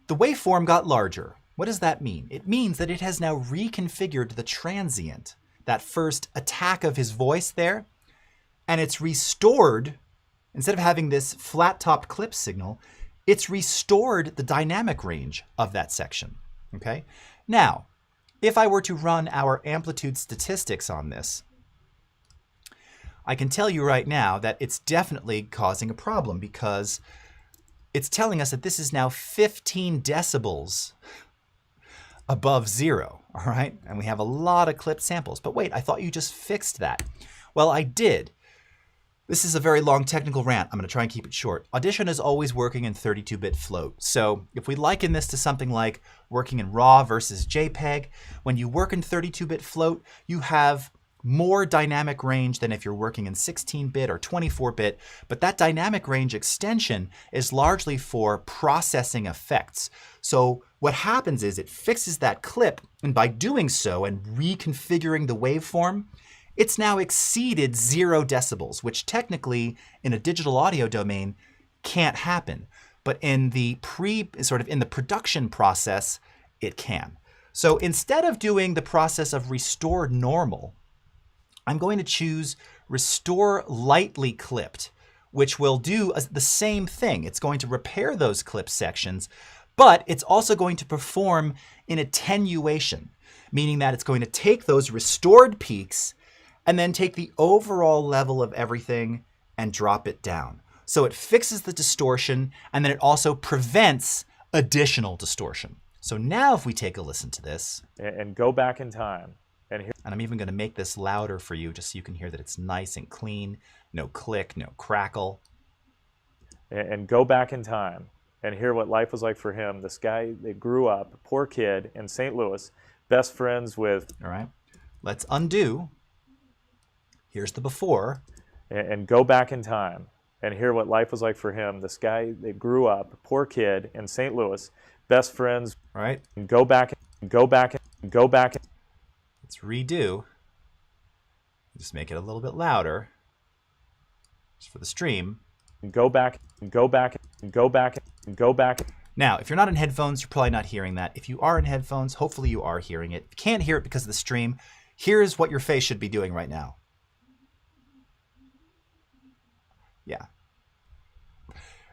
Speaker 1: the waveform got larger. What does that mean? It means that it has now reconfigured the transient, that first attack of his voice there, and it's restored, instead of having this flat-topped clip signal, it's restored the dynamic range of that section, okay? Now, if I were to run our amplitude statistics on this, I can tell you right now that it's definitely causing a problem because it's telling us that this is now 15 decibels above zero, all right? And we have a lot of clipped samples. But wait, I thought you just fixed that. Well, I did. This is a very long technical rant. I'm going to try and keep it short. Audition is always working in 32-bit float. So if we liken this to something like working in RAW versus JPEG, when you work in 32-bit float, you have more dynamic range than if you're working in 16-bit or 24-bit, but that dynamic range extension is largely for processing effects. So what happens is it fixes that clip, and by doing so and reconfiguring the waveform, it's now exceeded 0 decibels, which technically in a digital audio domain can't happen. But in the in the production process, it can. So instead of doing the process of restore normal, I'm going to choose restore lightly clipped, which will do the same thing. It's going to repair those clip sections, but it's also going to perform in attenuation, meaning that it's going to take those restored peaks and then take the overall level of everything and drop it down. So it fixes the distortion, and then it also prevents additional distortion. So now if we take a listen to this,
Speaker 2: and go back in time, and
Speaker 1: I'm even going to make this louder for you just so you can hear that it's nice and clean, no click, no crackle.
Speaker 2: And go back in time and hear what life was like for him. This guy that grew up, poor kid in St. Louis, best friends with...
Speaker 1: All right, let's undo. Here's the before.
Speaker 2: And go back in time and hear what life was like for him. This guy that grew up, poor kid in St. Louis, best friends...
Speaker 1: All right.
Speaker 2: And go back.
Speaker 1: Let's redo. Just make it a little bit louder. Just for the stream.
Speaker 2: Go back.
Speaker 1: Now, if you're not in headphones, you're probably not hearing that. If you are in headphones, hopefully you are hearing it. If you can't hear it because of the stream, here's what your face should be doing right now. Yeah.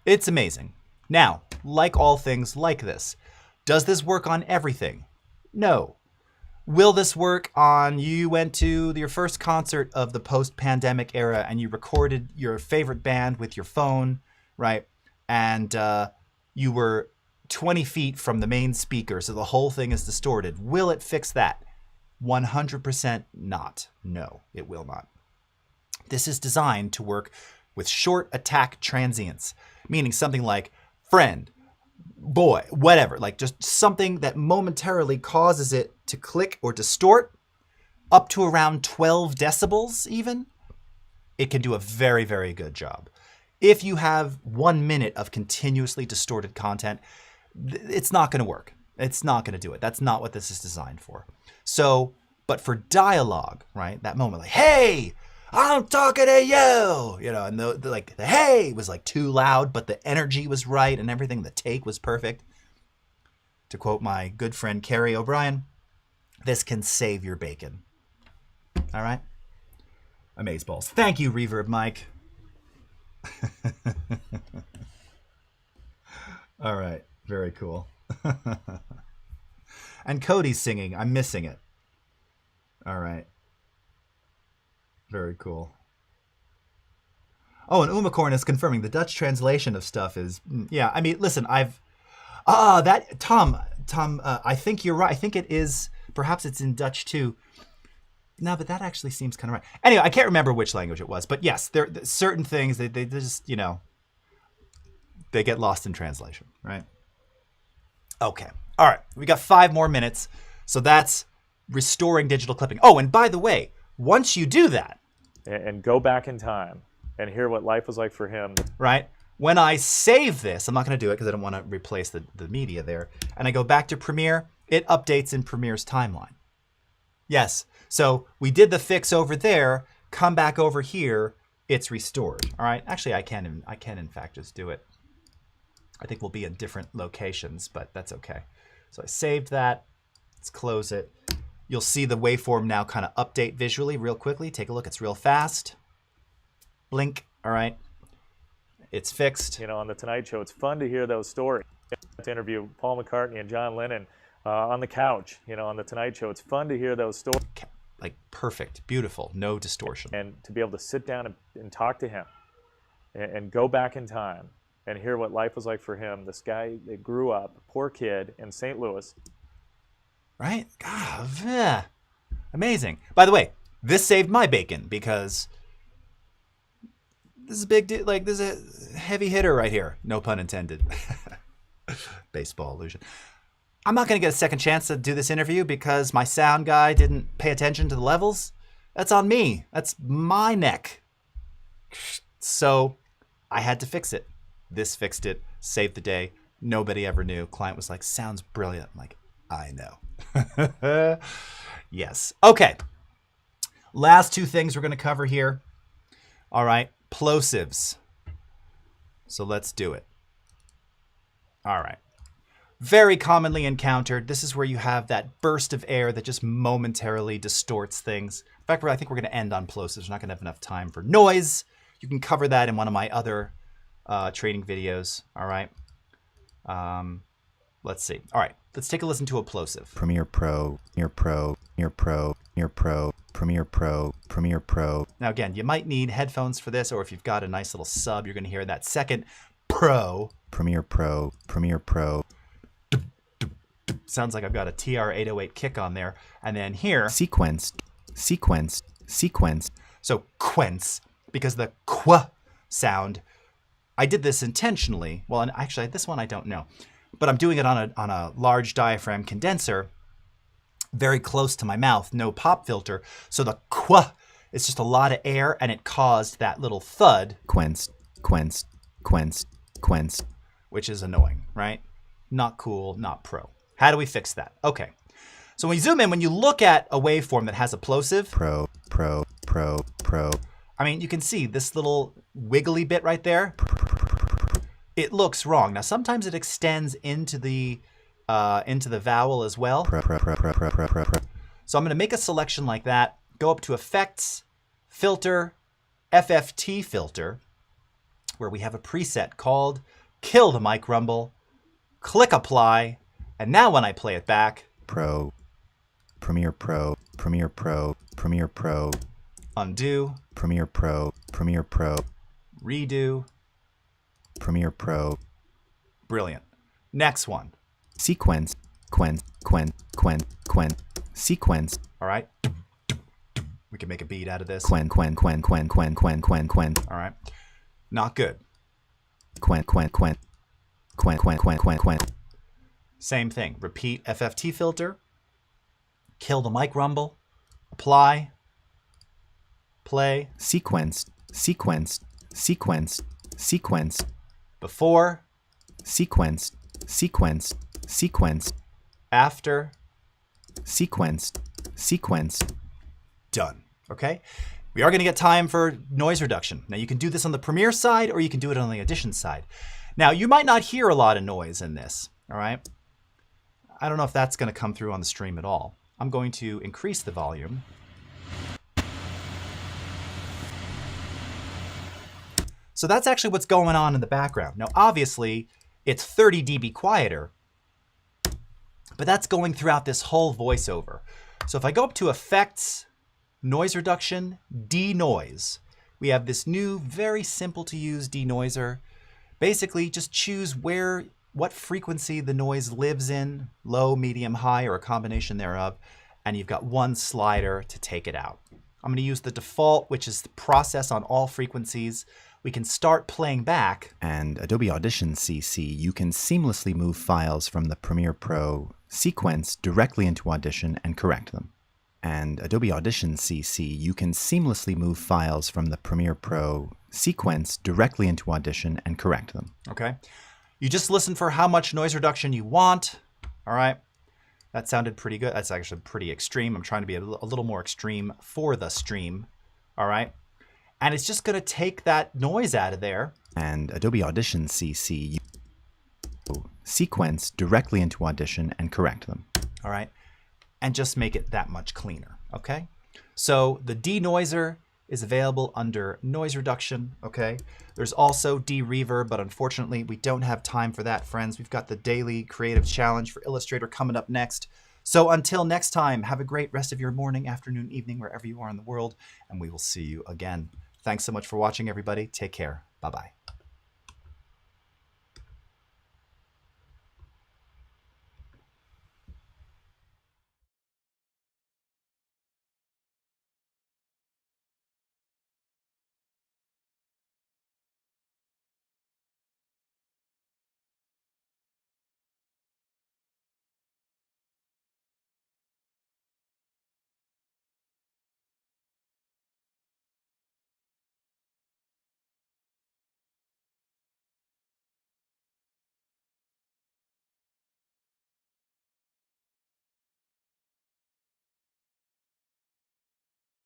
Speaker 1: It's amazing. Now, like all things like this, does this work on everything? No. Will this work on you went to your first concert of the post-pandemic era and you recorded your favorite band with your phone, right? And you were 20 feet from the main speaker, so the whole thing is distorted. Will it fix that? 100% not. No, it will not. This is designed to work with short attack transients, meaning something like friend, boy, whatever, like just something that momentarily causes it to click or distort up to around 12 decibels even. It can do a very, very good job. If you have 1 minute of continuously distorted content, it's not going to work. It's not going to do it. That's not what this is designed for. So, but for dialogue, right, that moment like, hey, I'm talking to you, you know, and the hey was like too loud, but the energy was right and everything, the take was perfect. To quote my good friend Carrie O'Brien, this can save your bacon. All right? Amazeballs. Thank you, Reverb Mike. All right, very cool. And Cody's singing, I'm missing it. All right. Very cool. Oh, and Umacorn is confirming the Dutch translation of stuff is, yeah, I mean, listen, Tom, I think you're right. I think it is, perhaps it's in Dutch too. No, but that actually seems kind of right. Anyway, I can't remember which language it was, but yes, there certain things, they just, you know, they get lost in translation, right? Okay. All right. We got 5 more minutes. So that's restoring digital clipping. Oh, and by the way, once you do that,
Speaker 2: and go back in time and hear what life was like for him.
Speaker 1: Right? When I save this, I'm not going to do it because I don't want to replace the media there. And I go back to Premiere, it updates in Premiere's timeline. Yes. So we did the fix over there, come back over here, it's restored. All right. Actually, I can in fact just do it. I think we'll be in different locations, but that's okay. So I saved that. Let's close it. You'll see the waveform now kind of update visually real quickly. Take a look. It's real fast. Blink. All right. It's fixed.
Speaker 2: You know, on The Tonight Show, it's fun to hear those stories. To interview Paul McCartney and John Lennon on the couch, you know, on The Tonight Show. It's fun to hear those stories.
Speaker 1: Like perfect, beautiful, no distortion.
Speaker 2: And to be able to sit down and talk to him and go back in time and hear what life was like for him. This guy that grew up, poor kid in St. Louis.
Speaker 1: Right? God, yeah. Amazing. By the way, this saved my bacon because this is a big deal. Like, this is a heavy hitter right here. No pun intended. Baseball illusion. I'm not going to get a second chance to do this interview because my sound guy didn't pay attention to the levels. That's on me. That's my neck. So I had to fix it. This fixed it. Saved the day. Nobody ever knew. Client was like, sounds brilliant. I'm like, I know. Yes. Okay. Last 2 things we're going to cover here. All right. Plosives. So let's do it. All right. Very commonly encountered. This is where you have that burst of air that just momentarily distorts things. In fact, I think we're going to end on plosives. We're not going to have enough time for noise. You can cover that in one of my other training videos. All right. Let's see. All right. Let's take a listen to a plosive.
Speaker 3: Premiere Pro, Premiere Pro, Premiere Pro, Premiere Pro, Premiere Pro, Premiere Pro.
Speaker 1: Now, again, you might need headphones for this, or if you've got a nice little sub, you're going to hear that second Pro.
Speaker 3: Premiere Pro, Premiere Pro.
Speaker 1: Sounds like I've got a TR-808 kick on there. And then here,
Speaker 3: Sequence, sequence, sequence.
Speaker 1: so quence, because the qu sound, I did this intentionally. Well, and actually, this one I don't know. But I'm doing it on a large diaphragm condenser, very close to my mouth, no pop filter. So the qu, it's just a lot of air, and it caused that little thud.
Speaker 3: Quence, quence, quence, quence.
Speaker 1: Which is annoying, right? Not cool, not pro. How do we fix that? Okay. So when you zoom in, when you look at a waveform that has a plosive,
Speaker 3: Pro, pro, pro, pro.
Speaker 1: I mean, you can see this little wiggly bit right there. It looks wrong. Now, sometimes it extends into the vowel as well.
Speaker 3: Pro, pro, pro, pro, pro, pro, pro, pro.
Speaker 1: So I'm going to make a selection like that. Go up to Effects, Filter, FFT Filter, where we have a preset called Kill the Mic Rumble. Click Apply. And now when I play it back,
Speaker 3: Pro, Premiere Pro, Premiere Pro, Premiere Pro,
Speaker 1: undo,
Speaker 3: Premiere Pro, Premiere Pro,
Speaker 1: redo.
Speaker 3: Premiere Pro.
Speaker 1: Brilliant. Next one.
Speaker 3: Sequence, quen, quen, quen, quen, sequence.
Speaker 1: All right. We can make a beat out of this.
Speaker 3: Quen, quen, quen, quen, quen, quen, quen, quen.
Speaker 1: All right. Not good.
Speaker 3: Quen, quen, quen, quen, quen, quen, quen, quen.
Speaker 1: Same thing. Repeat FFT filter. Kill the mic rumble. Apply. Play.
Speaker 3: Sequence, sequence, sequence, sequence.
Speaker 1: Before.
Speaker 3: Sequence, sequence, sequence.
Speaker 1: After.
Speaker 3: Sequence, sequence.
Speaker 1: Done. Okay? We are going to get time for noise reduction. Now, you can do this on the Premiere side or you can do it on the Audition side. Now, you might not hear a lot of noise in this. All right? I don't know if that's going to come through on the stream at all. I'm going to increase the volume. So that's actually what's going on in the background. Now, obviously, it's 30 dB quieter, but that's going throughout this whole voiceover. So if I go up to Effects, Noise Reduction, Denoise, we have this new, very simple to use denoiser. Basically, just choose what frequency the noise lives in, low, medium, high, or a combination thereof, and you've got one slider to take it out. I'm going to use the default, which is the process on all frequencies. We can start playing back.
Speaker 3: And Adobe Audition CC, you can seamlessly move files from the Premiere Pro sequence directly into Audition and correct them. And Adobe Audition CC, you can seamlessly move files from the Premiere Pro sequence directly into Audition and correct them.
Speaker 1: Okay. You just listen for how much noise reduction you want. All right. That sounded pretty good. That's actually pretty extreme. I'm trying to be a little more extreme for the stream. All right. And it's just going to take that noise out of there.
Speaker 3: And Adobe Audition CC, you sequence directly into Audition and correct them.
Speaker 1: All right. And just make it that much cleaner. Okay. So the denoiser is available under noise reduction. Okay. There's also de-reverb, but unfortunately we don't have time for that, friends. We've got the daily creative challenge for Illustrator coming up next. So until next time, have a great rest of your morning, afternoon, evening, wherever you are in the world, and we will see you again. Thanks so much for watching, everybody. Take care. Bye-bye.